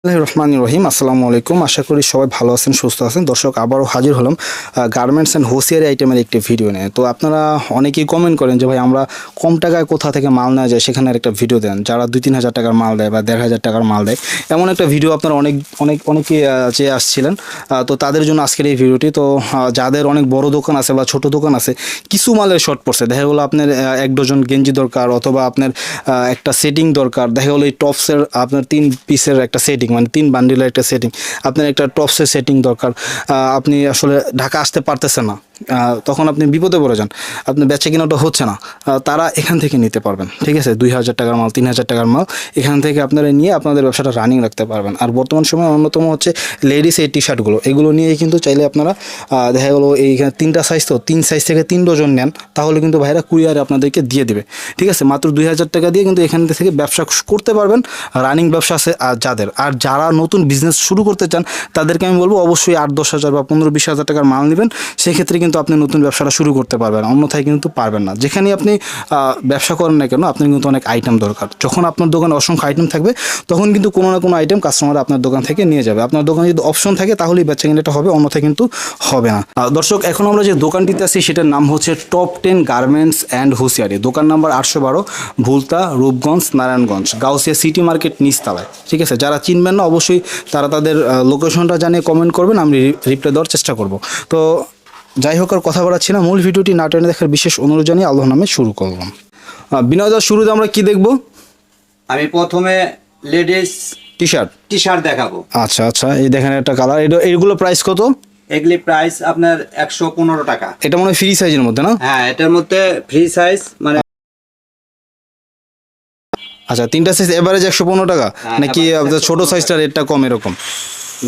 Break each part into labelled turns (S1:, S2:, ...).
S1: রহমানির রহিম। আসসালামু আলাইকুম। আশা করি সবাই ভালো আছেন, সুস্থ আছেন। দর্শক, আবারও হাজির হলাম গার্মেন্টস অ্যান্ড হোসিয়ারি আইটেমের একটি ভিডিও নিয়ে। তো আপনারা অনেকেই কমেন্ট করেন যে ভাই আমরা কম টাকায় কোথা থেকে মাল নেওয়া যায় সেখানে একটা ভিডিও দেন। যারা 2-3 হাজার টাকার মাল দেয় বা 1,500 টাকার মাল দেয়, এমন একটা ভিডিও আপনারা অনেকে চেয়ে আসছিলেন। তো তাদের জন্য আজকের এই ভিডিওটি। তো যাদের অনেক বড় দোকান আছে বা ছোট দোকান আছে, কিছু মালের শর্ট পড়ছে, দেখা গেলো আপনার 1 ডজন গেঞ্জি দরকার, অথবা আপনার একটা সেটিং দরকার। দেখা গেলো এই টপসের আপনার 3 পিসের একটা সেটিং, মানে 3 বান্ডিলের একটা সেটিং, আপনার একটা টপসের সেটিং দরকার। আপনি আসলে ঢাকা আসতে পারতেছেন না, তখন আপনি বিপদে পড়ে যান, আপনার বেচা কিনাটা হচ্ছে না, তারা এখান থেকে নিতে পারবেন। ঠিক আছে, 2,000 টাকার মাল, 3,000 টাকার মাল এখান থেকে আপনারা নিয়ে আপনাদের ব্যবসাটা রানিং রাখতে পারবেন। আর বর্তমান সময়ে অন্যতম হচ্ছে লেডিস এই টি শার্টগুলো, এগুলো নিয়ে কিন্তু চাইলে আপনারা দেখা গেলো এইখানে 3টা সাইজ, তো 3 সাইজ থেকে 3 ডজন নেন, তাহলে কিন্তু ভাইরা কুরিয়ারে আপনাদেরকে দিয়ে দেবে। ঠিক আছে, মাত্র 2,000 টাকা দিয়ে কিন্তু এখান থেকে ব্যবসা করতে পারবেন। রানিং ব্যবসা আছে আর যারা নতুন বিজনেস শুরু করতে চান তাদেরকে আমি বলবো অবশ্যই 8-10 হাজার বা 15-20 হাজার টাকার মাল নেবেন। সেক্ষেত্রে কিন্তু আপনি নতুন ব্যবসাটা শুরু করতে পারবেন, অন্যথায় কিন্তু পারবেন না। যেখানে আপনি ব্যবসা করেন না কেন, আপনার কিন্তু অনেক আইটেম দরকার। যখন আপনার দোকানে অসংখ্য আইটেম থাকবে, তখন কিন্তু কোনো না কোনো আইটেম কাস্টমার আপনার দোকান থেকে নিয়ে যাবে। আপনার দোকানে যদি অপশন থাকে তাহলেই বেচা কিনাটা হবে, অন্যথায় কিন্তু হবে না। দর্শক, এখন আমরা যে দোকানটিতে আছি সেটার নাম হচ্ছে টপ 10 গার্মেন্টস অ্যান্ড হোসিয়ারি। দোকান number 812, Bhulta, Rupganj, Narayanganj, Gausia city market নিচতলায়। ঠিক আছে, যারা চিনবেন না অবশ্যই তারা তাদের লোকেশনটা জানিয়ে কমেন্ট করবেন, আমি রিপ্লাই দেওয়ার চেষ্টা করব। তো যাই হোক, আর কথা বাড়াচ্ছি না, মূল ভিডিওটি না টেনে দেখার বিশেষ অনুরোধ জানিয়ে আল্লাহর নামে শুরু করলাম। বিনয়দার শুরুতে আমরা কি দেখব?
S2: আমি প্রথমে লেডিস টি শার্ট দেখাবো।
S1: আচ্ছা আচ্ছা, এই দেখেন একটা কালার। এইগুলো প্রাইস কত?
S2: এগুলি প্রাইস আপনার 115 টাকা।
S1: এটা মনে হয় ফ্রি সাইজের মধ্যে না?
S2: হ্যাঁ, এটার মধ্যে ফ্রি সাইজ, মানে
S1: আচ্ছা, 3টা সাইজ এভারেজ 115 টাকা, নাকি ছোট সাইজটা রেটটা কম এরকম?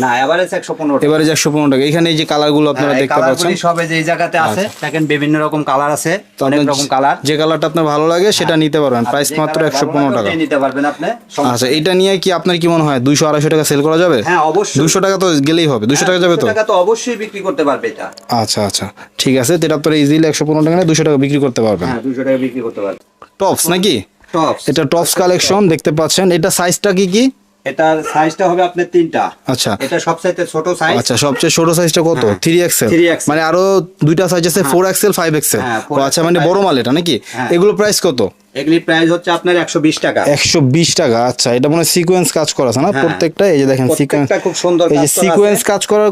S2: না, এভারেজ 115 টাকা।
S1: এভারেজ 115 টাকা। এখানে এই যে কালারগুলো আপনারা দেখতে পাচ্ছেন,
S2: সবে যে জায়গাতে আছে দেখেন বিভিন্ন রকম কালার আছে, অনেক রকম কালার।
S1: যে কালারটা আপনার ভালো লাগে সেটা নিতে পারবেন। প্রাইস মাত্র 115 টাকা
S2: নিতে পারবেন আপনি।
S1: আচ্ছা, এটা নিয়ে কি আপনার কি মনে হয় 200-250 টাকা সেল করা যাবে?
S2: হ্যাঁ, অবশ্যই
S1: 200 টাকা তো গেলেই হবে। 200 টাকা যাবে তো?
S2: 200 টাকা তো অবশ্যই বিক্রি করতে পারবে এটা।
S1: আচ্ছা আচ্ছা, ঠিক আছে। এটা আপনারা ইজিলি 115 টাকা 200 টাকা বিক্রি করতে পারবেন।
S2: হ্যাঁ, 200 টাকা বিক্রি করতে পারবে।
S1: টপস নাকি?
S2: টপস,
S1: এটা টপস কালেকশন দেখতে পাচ্ছেন। এটা সাইজটা কি?
S2: এটার সাইজটা হবে আপনার 3টা।
S1: আচ্ছা,
S2: এটা সবচেয়ে ছোট সাইজ।
S1: আচ্ছা, সবচেয়ে ছোট সাইজটা কত? 3XL। মানে আরো 2টা সাইজ আছে, 4XL, 5XL। আচ্ছা, মানে বড় মাল এটা নাকি? এগুলো প্রাইস কত?
S2: এগুলি প্রাইস হচ্ছে আপনার 120 টাকা।
S1: 120 টাকা। আচ্ছা, এটা মানে সিকোয়েন্স কাজ করা আছে না প্রত্যেকটা? এই যে দেখেন সিকোয়েন্স,
S2: খুব সুন্দর
S1: এই যে সিকোয়েন্স কাজ করার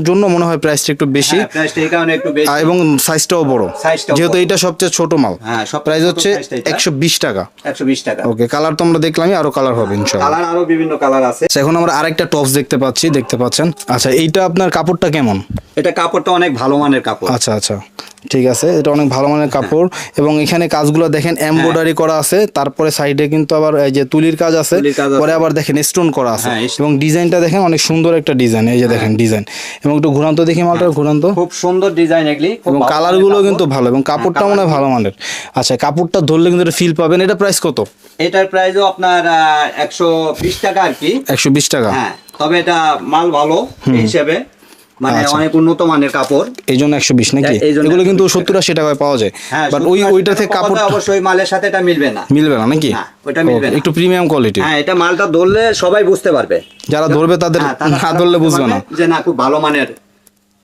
S1: জন্য মনে হয় প্রাইসটা একটু বেশি।
S2: প্রাইসটা এই কারণে একটু বেশি,
S1: এবং সাইজটাও বড়, যেহেতু এটা সবচেয়ে ছোট মাল। প্রাইস হচ্ছে 120 টাকা।
S2: 120 টাকা।
S1: ওকে, কালার তো আমরা দেখলামই, আরো কালার হবে ইনশাআল্লাহ।
S2: কালার আরো বিভিন্ন কালার আছে।
S1: এখন আমরা আরেকটা টপস দেখতে পাচ্ছেন। আচ্ছা, এইটা আপনার কাপড়টা কেমন?
S2: এটা কাপড়টা অনেক ভালো মানের কাপড়।
S1: আচ্ছা আচ্ছা, ঠিক আছে, এটা অনেক ভালো মানের কাপড়। এবং এখানে কাজগুলো দেখেন এমব্রয়ডারি করা আছে, তারপরে সাইডে কিন্তু আবার এই যে তুলির কাজ আছে, পরে আবার দেখেন স্টোন করা আছে। এবং ডিজাইনটা দেখেন অনেক সুন্দর একটা ডিজাইন। এই যে দেখেন ডিজাইন, এবং একটু ঘুরান্ত দেখি মালটা, ঘুরান্ত।
S2: খুব সুন্দর ডিজাইন এগুলি,
S1: এবং কালারগুলো কিন্তু ভালো, এবং কাপড়টা মনে হয় ভালো মানের। আচ্ছা, কাপড়টা ধরলে কিন্তু ফিল পাবেন। এটা প্রাইস কত?
S2: এটার প্রাইসও আপনার 120 টাকা আর কি।
S1: 120 টাকা।
S2: হ্যাঁ, তবে এটা মাল ভালো হিসেবে, মানে অনেক উন্নত মানের কাপড়,
S1: এই জন্য 120 নাকি? এগুলো কিন্তু 70-80 টাকায় পাওয়া যায়, বাট ওইটা থেকে কাপড়
S2: অবশ্যই মালের সাথে এটা মিলবে না নাকি? ওটা মিলবে না,
S1: একটু প্রিমিয়াম কোয়ালিটি।
S2: হ্যাঁ, এটা মালটা ধরলে সবাই বুঝতে পারবে,
S1: যারা ধরবে তাদের, না ধরলে বুঝবে না
S2: যে না খুব ভালো মানের।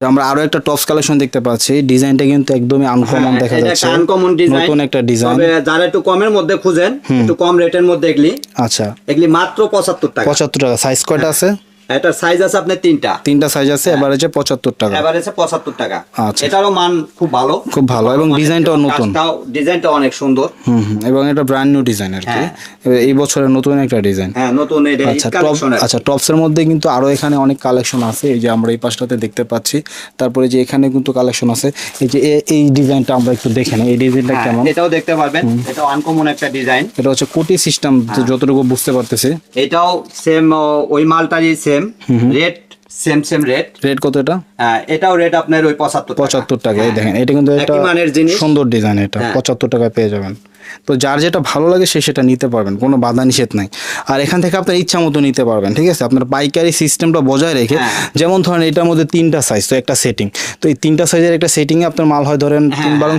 S1: আমরা আরো একটা টপস কালেকশন দেখতে পাচ্ছি। ডিজাইনটা কিন্তু একদমই আনকমন দেখা যাচ্ছে,
S2: আনকমন ডিজাইন,
S1: নতুন একটা ডিজাইন।
S2: তবে যারা একটু কমের মধ্যে খুঁজেন, একটু কম রেটের মধ্যে এগুলি,
S1: আচ্ছা,
S2: এগুলি মাত্র 75 টাকা।
S1: 75 টাকা। সাইজ কয়টা আছে?
S2: এটা সাইজ আছে আপনার 3টা
S1: সাইজ আছে, এভারেজে 75 টাকা।
S2: এভারেজে 75 টাকা।
S1: আচ্ছা,
S2: এটারও মান খুব ভালো,
S1: এবং ডিজাইনটাও নতুন,
S2: ডিজাইনটা অনেক সুন্দর।
S1: এবং এটা ব্র্যান্ড নিউ ডিজাইন আর কি, এই বছরের নতুন একটা ডিজাইন।
S2: হ্যাঁ, নতুন এই কালেকশন।
S1: আচ্ছা, টপসের মধ্যে কিন্তু আরো এখানে অনেক কালেকশন আছে। এই যে আমরা এই পাশটাতে দেখতে পাচ্ছি, তারপরে যে এখানে কিন্তু কালেকশন আছে। এই যে এই ডিজাইনটা আমরা একটু দেখে নিই, এই ডিজাইনটা কেমন?
S2: এটাও দেখতে পারবেন, এটাও আনকমন একটা ডিজাইন।
S1: এটা হচ্ছে কোটি সিস্টেম, যতটুকু বুঝতে পারতেছি।
S2: এটাও সেম, ওই মালটারই সেম রেট, সেম রেট
S1: কত এটা?
S2: এটাও রেট আপনার ওই 75
S1: টাকা। এই দেখেন, এটা কিন্তু একটা সুন্দর ডিজাইন, এটা 75 টাকায় পেয়ে যাবেন। তো যার যেটা ভালো লাগে সে সেটা নিতে পারবেন, কোনো বাধা নিষেধ নাই। আর এখান থেকে আপনার ইচ্ছা মতো নিতে পারবেন, ঠিক আছে। আপনার পাইকারি সিস্টেমটা বজায় রেখে, যেমন ধরেন এটার মধ্যে 3টা সাইজ, তো একটা সেটিং, তো এই 3টা সাইজের একটা সেটিংয়ে আপনার মাল হয় ধরেন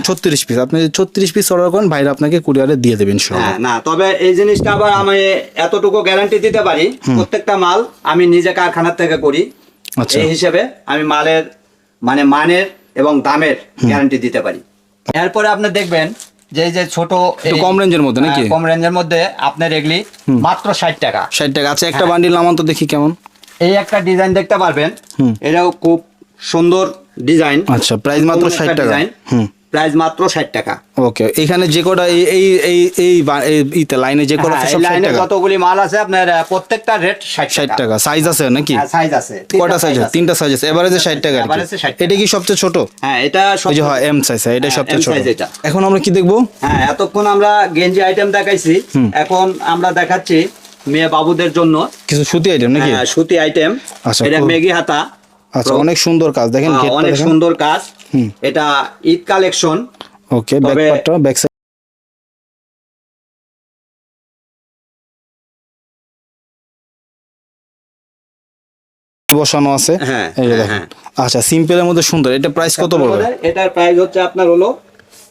S1: 3 পিস, আপনি যদি 36 পিস অর্ডার করেন ভাইরা আপনাকে কুরিয়ারে দিয়ে দেবেন ইনশাআল্লাহ।
S2: না, তবে এই জিনিসটা আবার আমি এতটুকু গ্যারান্টি দিতে পারি, প্রত্যেকটা মাল আমি নিজে কারখানার থেকে করি,
S1: আচ্ছা।
S2: এই হিসেবে আমি মালের মানের এবং দামের গ্যারান্টি দিতে পারি। এরপরে আপনি দেখবেন যে এই যে ছোট
S1: একটু কম রেঞ্জের মধ্যে নাকি?
S2: কম রেঞ্জের মধ্যে আপনার এগুলি মাত্র 60 টাকা।
S1: 60 টাকা। আচ্ছা, একটা বান্ডিল নামান তো দেখি কেমন।
S2: এই একটা ডিজাইন দেখতে পারবেন, এটাও খুব সুন্দর ডিজাইন।
S1: আচ্ছা, প্রাইস মাত্র 60 টাকা।
S2: প্রাইস মাত্র 60 টাকা।
S1: ওকে, এখানে যে কটা এই লাইনে যে কটা সব 60 টাকা।
S2: যতগুলি মাল আছে আপনার প্রত্যেকটা রেট 60
S1: টাকা। সাইজ আছে নাকি?
S2: সাইজ আছে।
S1: কয়টা সাইজ আছে? 3টা সাইজ আছে, এভারেজে 60 টাকা। এটা কি সবচেয়ে ছোট?
S2: হ্যাঁ, এটা
S1: ওই যে হয় এম সাইজ, এটা সবচেয়ে ছোট।
S2: এটা।
S1: এখন আমরা কি দেখবো?
S2: হ্যাঁ, এতক্ষণ আমরা গেঞ্জি আইটেম দেখাইছি, এখন আমরা দেখাচ্ছি মেয়ে বাবুদের জন্য
S1: কিছু সুতি আইটেম নাকি?
S2: হ্যাঁ, সুতি আইটেম।
S1: আচ্ছা,
S2: এটা মেগি হাতা।
S1: আচ্ছা, অনেক সুন্দর কাজ দেখেন,
S2: অনেক সুন্দর কাজ। এটা ঈদ কালেকশন।
S1: ওকে, ব্যাক পার্টটা, ব্যাক সাইড বসানো আছে। এই যে দেখেন। আচ্ছা, সিম্পলের মধ্যে সুন্দর। এটা প্রাইস কত পড়বে?
S2: এটার প্রাইস হচ্ছে আপনার হলো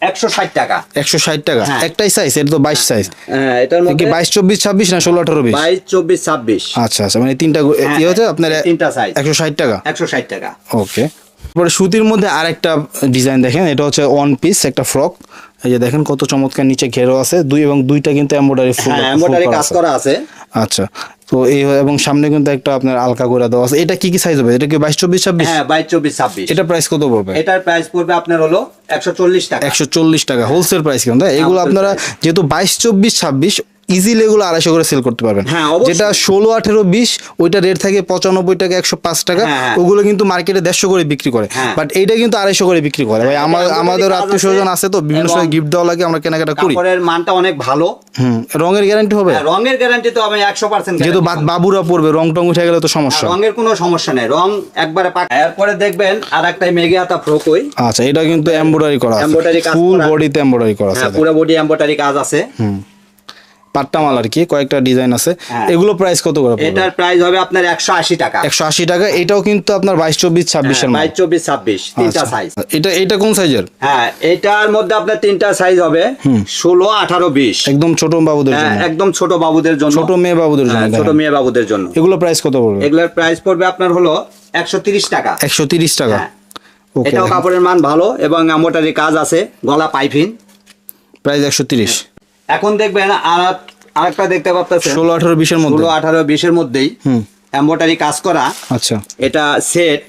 S2: 160 টাকা।
S1: 160 টাকা। একটাই সাইজ? এটা তো 22 সাইজ।
S2: হ্যাঁ, এটার মধ্যে
S1: 22, 24, 26 না 16, 18, 20?
S2: 22, 24, 26।
S1: আচ্ছা আচ্ছা, মানে তিনটা কি হচ্ছে আপনার?
S2: 3টা সাইজ।
S1: 160 টাকা।
S2: 160 টাকা।
S1: ওকে। তারপরে সুতির মধ্যে আরেকটা ডিজাইন দেখেন, এটা হচ্ছে ওয়ান পিস একটা ফ্রক। এই যে দেখেন কত চমৎকার, নিচে ঘেরো আছে এবং দুইটা কিন্তু এমব্রয়ডারি ফুল,
S2: এমব্রয়ডারি কাজ করা আছে।
S1: আচ্ছা, তো এই এবং সামনে কিন্তু একটা আপনার আলকা করে দেওয়া আছে। এটা কি সাইজ হবে? এটা কি 22, 24, 26?
S2: হ্যাঁ, 22, 24, 26।
S1: এটা প্রাইস কত পড়বে?
S2: এটার প্রাইস পড়বে আপনার হলো 140 টাকা।
S1: 140 টাকা হোলসেল প্রাইস কিন্তু। এগুলো আপনারা যেহেতু 22, 24, 26 ইজিলি এগুলো 250 করে সেল করতে পারবেন। যেটা 16, 18, 20 ওইটা রেট থাকে 95 টাকা, 105 টাকা। ওগুলো কিন্তু মার্কেটে 150 করে বিক্রি করে, বাট এইটা কিন্তু 250 করে বিক্রি করে। ভাই আমাদের আত্মীয় স্বজন আছে, তো বিভিন্ন সময় গিফট দেওয়া লাগে, আমরা কেনাকাটা করি।
S2: কাপড়ের মানটা অনেক ভালো।
S1: রঙের গ্যারান্টি হবে?
S2: রঙের গ্যারান্টি তো আমি 100%।
S1: যেহেতু বাবুরা পড়বে, রং টং উঠে গেলে তো সমস্যা।
S2: রঙের কোনো সমস্যা নেই, রং একবারে পাকা। এরপরে দেখবেন আরেকটা মেগি হাতা ফ্রক।
S1: আচ্ছা, এটা কিন্তু এমব্রয়ডারি করা আছে, ফুল বডিতে এমব্রয়ডারি করা আছে।
S2: পুরো বডি এমব্রয়ডারি কাজ আছে।
S1: পাট্টা মাল আর কি, কয়েকটা ডিজাইন আছে। এগুলো প্রাইস কত করে?
S2: এটার প্রাইস হবে আপনার 180 টাকা।
S1: 180 টাকা। এটাও কিন্তু আপনার 22, 24, 26 এর
S2: 22, 24, 26 তিনটা সাইজ।
S1: এটা কোন সাইজের?
S2: হ্যাঁ, এটার মধ্যে আপনার তিনটা সাইজ হবে, 16, 18, 20।
S1: একদম ছোট বাবুদের জন্য।
S2: একদম ছোট বাবুদের জন্য,
S1: ছোট মেয়ে বাবুদের জন্য।
S2: ছোট মেয়ে বাবুদের জন্য।
S1: এগুলো প্রাইস কত পড়বে?
S2: এগুলোর প্রাইস পড়বে আপনার হলো 130 টাকা।
S1: 130 টাকা। ওকে,
S2: এটাও কাপড়ের মান ভালো এবং এমব্রয়ডারি কাজ আছে, গলা পাইপিং।
S1: প্রাইস 130।
S2: এখন দেখবেন আরেকটা দেখতে পাচ্ছেন
S1: 16, 18, 20 এর মধ্যে।
S2: 16, 18, 20 এর মধ্যেই এমব্রয়ডারি কাজ করা।
S1: আচ্ছা,
S2: এটা সেট।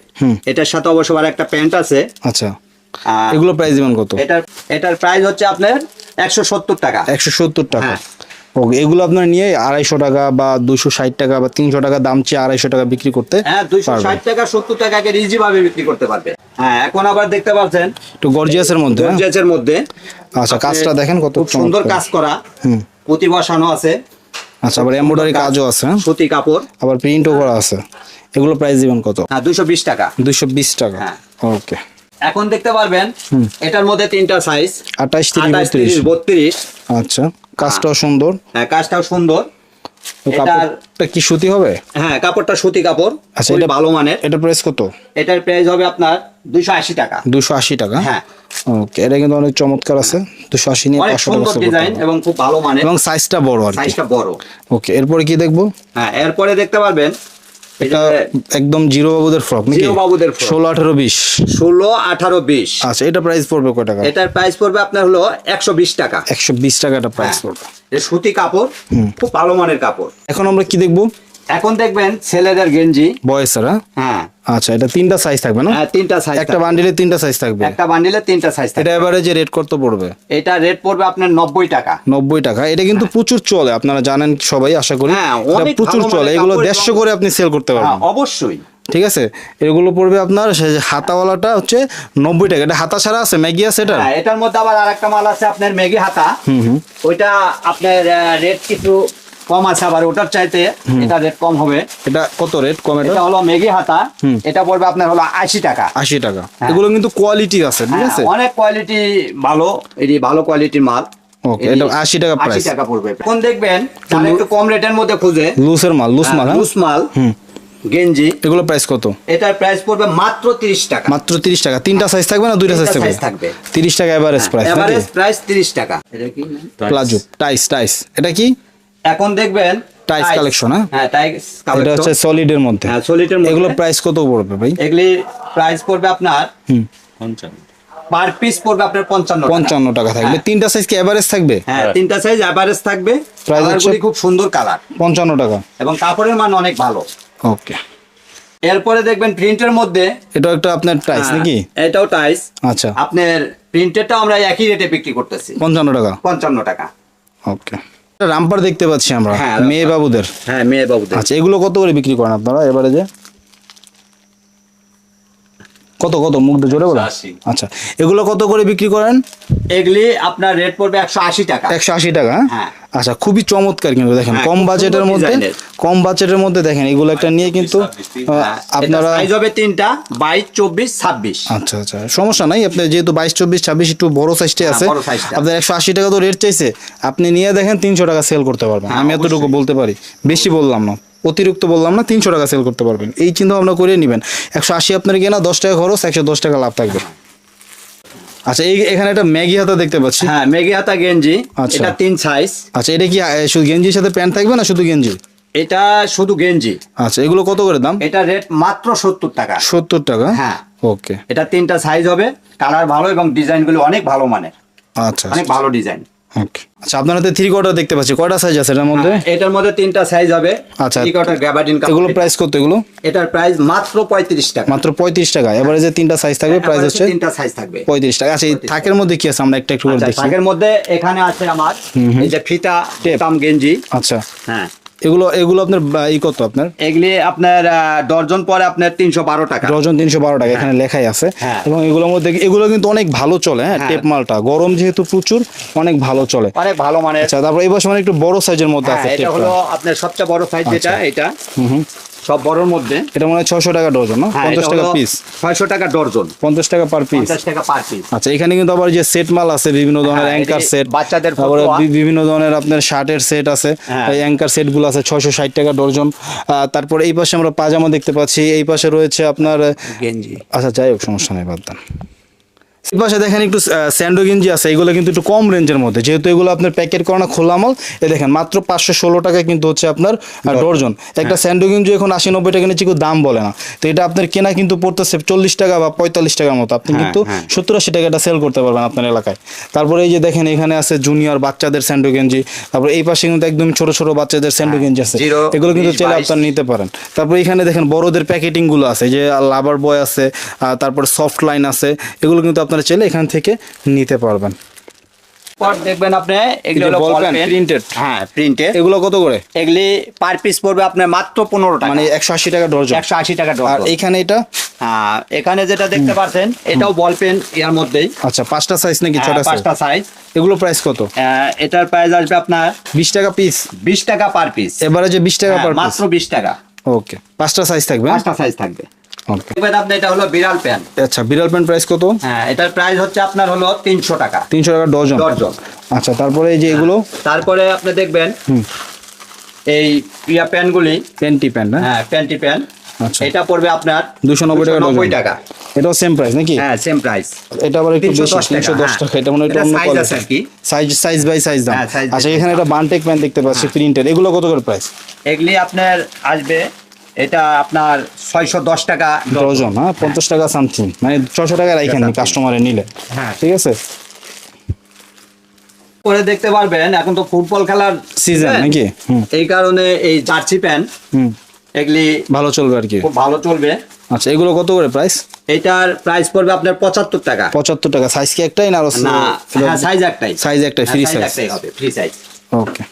S2: এটার সাথে অবশ্য আর একটা প্যান্ট আছে।
S1: আচ্ছা, এগুলো প্রাইস দিবেন কত?
S2: এটার প্রাইস হচ্ছে আপনার 170 টাকা।
S1: 170 টাকা। ওকে, এগুলো আপনার নিয়ে 250 টাকা বা 260 টাকা বা 300 টাকা দাম চেয়ে 250 টাকা বিক্রি করতে।
S2: হ্যাঁ, 260 টাকা, 70 টাকাকে ইজি ভাবে বিক্রি করতে পারবে। হ্যাঁ, এখন আবার দেখতে পাচ্ছেন
S1: একটু গর্জিয়াসের মধ্যে।
S2: গর্জিয়াসের মধ্যে।
S1: আচ্ছা, কাজটা দেখেন কত
S2: সুন্দর কাজ করা। পুঁতি বসানো আছে।
S1: আচ্ছা, আবার এমব্রয়ডারি কাজও আছে।
S2: সুতি কাপড়,
S1: আবার প্রিন্টও করা আছে। এগুলো প্রাইস দিবেন কত?
S2: হ্যাঁ, 220 টাকা।
S1: 220 টাকা। ওকে।
S2: এখন দেখতে পারবেন এটার মধ্যে তিনটা সাইজ,
S1: 28, 30,
S2: 32।
S1: আচ্ছা, কাজটাও সুন্দর।
S2: হ্যাঁ, কাজটাও সুন্দর।
S1: কাপড়টা কি সুতি হবে?
S2: হ্যাঁ, কাপড়টা সুতি কাপড়।
S1: আচ্ছা, এটা
S2: ভালো মানের।
S1: এটা প্রাইস কত?
S2: এটার প্রাইস হবে আপনার 280 টাকা।
S1: 280 টাকা।
S2: হ্যাঁ।
S1: ওকে, এটা কিন্তু অনেক চমৎকার আছে। 280 নিয়ে 500 টাকা
S2: সুন্দর ডিজাইন এবং খুব ভালো মানের
S1: এবং সাইজটা বড় আর কি।
S2: সাইজটা বড়।
S1: ওকে, এরপরে কি দেখবো?
S2: হ্যাঁ, এরপরে দেখতে পারবেন
S1: এটা একদম জিরো বাবুদের ফ্রক নাকি?
S2: জিরো বাবুদের ফ্রক।
S1: 16, 18, 20।
S2: 16, 18, 20।
S1: আচ্ছা, এটা প্রাইস পড়বে কত টাকা?
S2: এটার প্রাইস পড়বে আপনার হলো 120 টাকা।
S1: 120 টাকা এটা প্রাইস পড়বে।
S2: এটা সুতি কাপড়, খুব ভালো মানের কাপড়।
S1: এখন আমরা কি দেখবো?
S2: এখন দেখবেন ছেলেদের গেঞ্জি
S1: বয়েসের।
S2: হ্যাঁ,
S1: আচ্ছা, এটা 3টা সাইজ থাকবে না?
S2: হ্যাঁ, 3টা সাইজ।
S1: একটা বান্ডিলে 3টা সাইজ থাকবে।
S2: একটা বান্ডিলে 3টা সাইজ থাকবে।
S1: এটা এভারেজে রেট কত পড়বে?
S2: এটা রেট পড়বে আপনার 90 টাকা।
S1: 90 টাকা। এটা কিন্তু প্রচুর চলে, আপনারা জানেন সবাই, আশা করি।
S2: হ্যাঁ,
S1: এটা
S2: অনেক
S1: প্রচুর
S2: ভালো
S1: চলে।
S2: মানের
S1: এগুলো
S2: কাপড়
S1: 150 করে আপনি সেল করতে
S2: হ্যাঁ,
S1: পারবেন।
S2: অবশ্যই।
S1: ঠিক আছে, এগুলো পড়বে আপনার হাতাওয়ালাটা হচ্ছে 90 টাকা। এটা হাতা ছাড়া আছে, ম্যাগি আছে এটা।
S2: হ্যাঁ, এটার মধ্যে আবার আরেকটা মাল আছে আপনার মেগি হাতা। ওইটা আপনার রেট কিছু কম আছে, আবার ওটার চাইতে এটা রেট কম হবে।
S1: এটা কত রেট কম?
S2: এটা হলো মেগি হাতা। এটা পড়বে আপনার হলো 80 টাকা।
S1: 80 টাকা। এগুলো কিন্তু কোয়ালিটি আছে, ঠিক আছে।
S2: অনেক কোয়ালিটি ভালো, এটি ভালো কোয়ালিটির মাল।
S1: ওকে, এটা 80 টাকা
S2: 80
S1: প্রাইস।
S2: টাকা পড়বে। এখন দেখবেন যারা একটু কম রেটের মধ্যে খুঁজে,
S1: লুজ মাল হ্যাঁ?
S2: লুজ মাল
S1: হুম,
S2: গেঞ্জি,
S1: এগুলো প্রাইস কত?
S2: এটার প্রাইস পড়বে মাত্র 30 টাকা।
S1: মাত্র 30 টাকা। তিনটা সাইজ থাকবে না দুইটা সাইজ
S2: তিনটা
S1: থাকবে?
S2: size থাকবে।
S1: 30 টাকা এভারেজ প্রাইস নাকি?
S2: এভারেজ প্রাইস 30 টাকা। এটা কি
S1: প্লাজো টাইস এটা কি?
S2: এখন দেখবেন
S1: টাইস কালেকশন, হ্যাঁ?
S2: হ্যাঁ টাইস
S1: এটা
S2: কালেকশন,
S1: হচ্ছে সলিডের মধ্যে।
S2: হ্যাঁ সলিডের মধ্যে।
S1: এগুলো প্রাইস কত পড়বে ভাই?
S2: এগুলি প্রাইস পড়বে আপনার
S1: হুম,
S2: পার পিস পড়বে আপনার 55 টাকা।
S1: 55 টাকা থাকবে।
S2: হ্যাঁ।
S1: তিনটা সাইজ কি এভারেজ থাকবে?
S2: হ্যাঁ তিনটা সাইজ এভারেজ থাকবে।
S1: Price হচ্ছে-
S2: কালারগুলি খুব সুন্দর কালার
S1: 55 টাকা।
S2: এবং কাপড়ের মান অনেক ভালো।
S1: ওকে,
S2: এরপরে দেখবেন প্রিন্টের মধ্যে,
S1: এটা একটা আপনার টাইস
S2: হ্যাঁ,
S1: নাকি?
S2: এটাও টাইস।
S1: আচ্ছা,
S2: আপনার প্রিন্টেরটা আমরা একই রেটে বিক্রি করতেছি
S1: 55 টাকা।
S2: 55 টাকা।
S1: ওকে, রামপার দেখতে পাচ্ছি আমরা,
S2: হ্যাঁ,
S1: মেয়ে বাবুদের।
S2: হ্যাঁ মেয়ে বাবুদের।
S1: আচ্ছা, এগুলো কত করে বিক্রি করেন আপনারা এবারে যে? কত মুখ দিয়ে জোরে বলেন।
S3: 180
S1: আচ্ছা, এগুলো কত করে বিক্রি করেন?
S2: এগুলি আপনার রেট পড়বে 180 টাকা।
S1: 180 টাকা, হ্যাঁ?
S2: হ্যাঁ।
S1: আচ্ছা, খুবই চমৎকার কিন্তু দেখেন,
S2: হ্যাঁ,
S1: কম
S2: খুব
S1: বাজেটের
S2: সুন্দর
S1: মধ্যে,
S2: ডিজাইনের।
S1: কম বাজেটের মধ্যে দেখেন এগুলো একটা নিয়ে কিন্তু
S2: হ্যাঁ,
S1: আপনারা
S2: সাইজ হবে তিনটা, 22, 24, 26।
S1: আচ্ছা, সমস্যা নাই। আপনি যেহেতু 22, 24, 26 একটু বড় সাইজটা
S2: হ্যাঁ,
S1: আছে,
S2: বড় সাইজটা।
S1: আপনার 180 টাকা তো রেট চাইছে, আপনি নিয়ে দেখেন 300 টাকা সেল করতে পারবেন।
S2: হ্যাঁ,
S1: আমি এতটুকু
S2: অবশ্যই।
S1: বলতে পারি, বেশি বললাম না, অতিরিক্ত বললাম না, 300 টাকা সেল করতে পারবেন। এই চিন্তা ভাবনা করে নেবেন। 180 আপনার কেনা, 10 টাকা খরচ, 110 টাকা লাভ থাকবে। আচ্ছা, এখানে একটা ম্যাগি হাতা দেখতে পাচ্ছি।
S2: হ্যাঁ মেগি হাতা গেঞ্জি,
S1: আচ্ছা।
S2: এটা 3 সাইজ।
S1: আচ্ছা, এটা কি শুধু গেঞ্জির সাথে প্যান্ট থাকবে না শুধু গেঞ্জি?
S2: এটা শুধু গেঞ্জি।
S1: আচ্ছা, এগুলো কত করে দাম?
S2: এটা রেট মাত্র 70 টাকা।
S1: 70 টাকা,
S2: হ্যাঁ
S1: ওকে।
S2: এটা তিনটা সাইজ হবে, কালার ভালো এবং ডিজাইনগুলো অনেক ভালো মানের,
S1: আচ্ছা,
S2: অনেক ভালো ডিজাইন।
S1: ওকে। আচ্ছা, আপনার হাতে 3 কোয়ার্টার দেখতে পাচ্ছি, কয়টা সাইজ আছে এটার মধ্যে?
S2: এটার মধ্যে তিনটা সাইজ হবে।
S1: আচ্ছা।
S2: 3 কোয়ার্টার গ্যাবার্ডিন কাপড়।
S1: এগুলো প্রাইস কত এগুলো?
S2: এটার প্রাইস মাত্র 35 টাকা।
S1: মাত্র 35 টাকা। এবারে যে তিনটা সাইজ থাকবে প্রাইস হচ্ছে
S2: তিনটা সাইজ থাকবে
S1: 35 টাকা। আচ্ছা, এই থাকের মধ্যে কি আছে আমরা একটু করে
S2: আচ্ছা,
S1: দেখি।
S2: শাকের মধ্যে এখানে আছে আমার এই যে ফিতা
S1: টেপ।
S2: বোতাম গেঞ্জি।
S1: আচ্ছা,
S2: হ্যাঁ
S1: এগুলো আপনার এই কত আপনার?
S2: এগুলি আপনার ডর্জন পরে আপনার 312 টাকা।
S1: ডজন 312 টাকা, এখানে লেখাই আছে।
S2: হ্যাঁ।
S1: এবং এগুলোর মধ্যে এগুলো কিন্তু অনেক ভালো চলে, হ্যাঁ?
S2: হ্যাঁ।
S1: টেপ মালটা গরম যেহেতু প্রচুর, অনেক ভালো চলে।
S2: অনেক ভালো মানের।
S1: আচ্ছা, তারপর এই বছর মানে একটু বড় সাইজের মধ্যে
S2: হ্যাঁ,
S1: আছে
S2: এটা
S1: টেপটা।
S2: হলো আপনার সবচেয়ে বড় সাইজ যেটা, এটা সব বড়র মধ্যে।
S1: এটা মনে হয় 600 টাকা ডজন, না?
S2: হ্যাঁ,
S1: 50
S2: এটা
S1: টাকা
S2: হলো
S1: পিস।
S2: 600 টাকা ডর্জন,
S1: 50 টাকা পার পিস।
S2: 50 টাকা পার পিস।
S1: আচ্ছা, এখানে কিন্তু আবার যে সেট মাল আছে, বিভিন্ন ধরনের
S2: হ্যাঁ,
S1: অ্যাঙ্কার
S2: এই
S1: সেট,
S2: বাচ্চাদের
S1: তারপরে
S2: ফতোয়া।
S1: বিভিন্ন ধরনের আপনার শার্টের সেট আছে,
S2: হ্যাঁ।
S1: এই অ্যাঙ্কার সেট গুলো আছে 660 টাকা ডজন। তারপরে এই পাশে আমরা পাজামা দেখতে পাচ্ছি, এই পাশে রয়েছে আপনার
S2: গেঞ্জি।
S1: আচ্ছা, যাই হোক, সমস্যা নেই, বাদ দেন। এই পাশে দেখেন একটু স্যান্ডো গেঞ্জি আছে, এগুলো কিন্তু একটু কম রেঞ্জের মধ্যে, যেহেতু এগুলো আপনার প্যাকেট করা না, খোলা মাল। এই দেখেন মাত্র 516 টাকা কিন্তু হচ্ছে আপনার ডর্জন। একটা স্যান্ডো গেঞ্জি এখন 80-90 টাকা নিচে কেউ দাম বলে না, তো এটা আপনার কেনা কিন্তু পড়তেছে 40 টাকা বা 45 টাকার মতো। আপনি কিন্তু 70-80 টাকা এটা সেল করতে পারবেন আপনার এলাকায়। তারপরে এই যে দেখেন এখানে আছে জুনিয়র বাচ্চাদের স্যান্ডো গেঞ্জি, তারপরে এই পাশে কিন্তু একদম ছোট ছোট বাচ্চাদের স্যান্ডো গেঞ্জি আছে,
S2: 0,
S1: এগুলো কিন্তু
S2: 20,
S1: চাইলে
S2: 22
S1: আপনার নিতে পারেন। তারপরে এখানে দেখেন বড়দের প্যাকেটিং গুলো আছে, যে লাভার বয় আছে, তারপর সফট লাইন আছে, এগুলো কিন্তু আপনারা চাইলে এখান থেকে নিতে পারবেন।
S2: পর দেখবেন আপনি এগুলো
S1: এই যে
S2: হলো
S1: ball
S2: বল
S1: pen,
S2: পেন
S1: printed।
S2: হ্যাঁ প্রিন্টেড।
S1: এগুলো কত করে?
S2: এগুলি পার পিস পড়বে আপনার মাত্র 15 টাকা,
S1: মানে 180 টাকা ডর্জন।
S2: 180 টাকা
S1: আর
S2: ডর্জন।
S1: এইখানে এটা
S2: হ্যাঁ এখানে যেটা দেখতে পাচ্ছেন এটাও বল পেন এর মধ্যেই।
S1: আচ্ছা, 5টা সাইজ নাকি 6টা সাইজ?
S2: 5টা সাইজ।
S1: এগুলো প্রাইস কত?
S2: এটার প্রাইস আসবে আপনার
S1: 20 টাকা পিস।
S2: 20 টাকা পার পিস।
S1: এবারে যে 20 টাকা পার পিস,
S2: মাত্র 20 টাকা।
S1: ওকে। 5টা সাইজ থাকবে,
S2: 5টা সাইজ থাকবে।
S1: ওকে।
S2: দেখবেন আপনি এটা হলো বিড়াল প্যান।
S1: আচ্ছা, বিড়াল প্যান্ট প্রাইস কত?
S2: হ্যাঁ এটার প্রাইস হচ্ছে আপনার হলো 300 টাকা
S1: 300 টাকা ডজন।
S2: ডর্জন।
S1: আচ্ছা, তারপরে এই যে এগুলো
S2: তারপরে আপনি দেখবেন এই ইয়া প্যানগুলি,
S1: প্যান্টি প্যান্ট, হ্যাঁ?
S2: হ্যাঁ প্যান্টি প্যান,
S1: আচ্ছা,
S2: এটা পড়বে আপনার
S1: 290 টাকা ডজন।
S2: 290 টাকা।
S1: এটাও সেম প্রাইস নাকি?
S2: হ্যাঁ সেম প্রাইস।
S1: এটা আবার একটু বেশি,
S2: 310 টাকা,
S1: 310 টাকা। এটা মনে হয় একটু
S2: এটা
S1: অন্য
S2: size আছে আর কি।
S1: কোয়ালিটি, সাইজ বাই সাইজ দাম।
S2: হ্যাঁ, size by
S1: আচ্ছা, এখানে একটা বানটেক প্যান্ট দেখতে পাচ্ছি প্রিন্টেড, এগুলো কত করে প্রাইস?
S2: এগুলি আপনার আসবে, এটা আপনার 610 টাকা
S1: ডজন, হ্যাঁ? 50 টাকা সামথিং, মানে 600 টাকা রাখেন কাস্টমারে নিলে,
S2: হ্যাঁ।
S1: ঠিক আছে?
S2: পরে দেখতে পারবেন এখন তো ফুটবল খেলার
S1: সিজন নাকি?
S2: এই কারণে এই জার্সি প্যান্ট এগুলি
S1: ভালো চলবে আর কি।
S2: খুব ভালো চলবে।
S1: আচ্ছা, এগুলো কত করে প্রাইস?
S2: এটার প্রাইস পড়বে আপনার 75 টাকা।
S1: 75 টাকা। সাইজ কি একটাই না আরো?
S2: না হ্যাঁ সাইজ একটাই।
S1: সাইজ একটাই, ফ্রি সাইজ
S2: একটাই হবে, ফ্রি সাইজ।
S1: ওকে।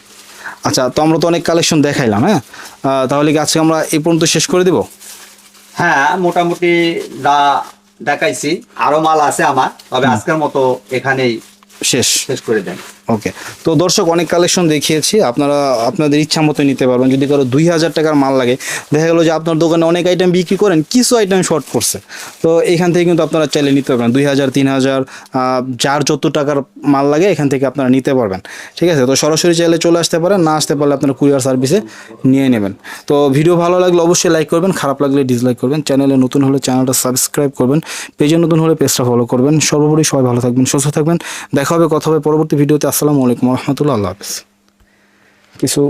S1: আচ্ছা, তো আমরা তো অনেক কালেকশন দেখাইলাম, হ্যাঁ? তাহলে কি আজকে আমরা এই পর্যন্ত শেষ করে দিব?
S2: হ্যাঁ মোটামুটি যা দেখাইছি, আরো মাল আছে আমার, তবে আজকের মতো এখানেই
S1: শেষ।
S2: শেষ করে দেন।
S1: ওকে, তো দর্শক অনেক কালেকশন দেখিয়েছি, আপনারা আপনাদের ইচ্ছা মতো নিতে পারবেন। যদি কারো 2000 টাকার মাল লাগে, দেখা গেলো যে আপনার দোকানে অনেক আইটেম বিক্রি করেন, কিছু আইটেম শর্ট পড়ছে, তো এখান থেকে কিন্তু আপনারা চাইলে নিতে পারবেন। 2000 3000 যার যত টাকার মাল লাগে এখান থেকে আপনারা নিতে পারবেন। ঠিক আছে, তো সরাসরি চাইলে চলে আসতে পারেন, না আসতে পারলে আপনারা কুরিয়ার সার্ভিসে নিয়ে নেবেন। তো ভিডিও ভালো লাগলে অবশ্যই লাইক করবেন, খারাপ লাগলে ডিসলাইক করবেন। চ্যানেলে নতুন হলে চ্যানেলটা সাবস্ক্রাইব করবেন, পেজে নতুন হলে পেজটা ফলো করবেন। সর্বোপরি সবাই ভালো থাকবেন, সুস্থ থাকবেন। দেখা হবে, কথা হবে পরবর্তী ভিডিওতে। আসসালামু আলাইকুম রহমতুল্লাহ, আল্লাহ হাফেজ। কিছু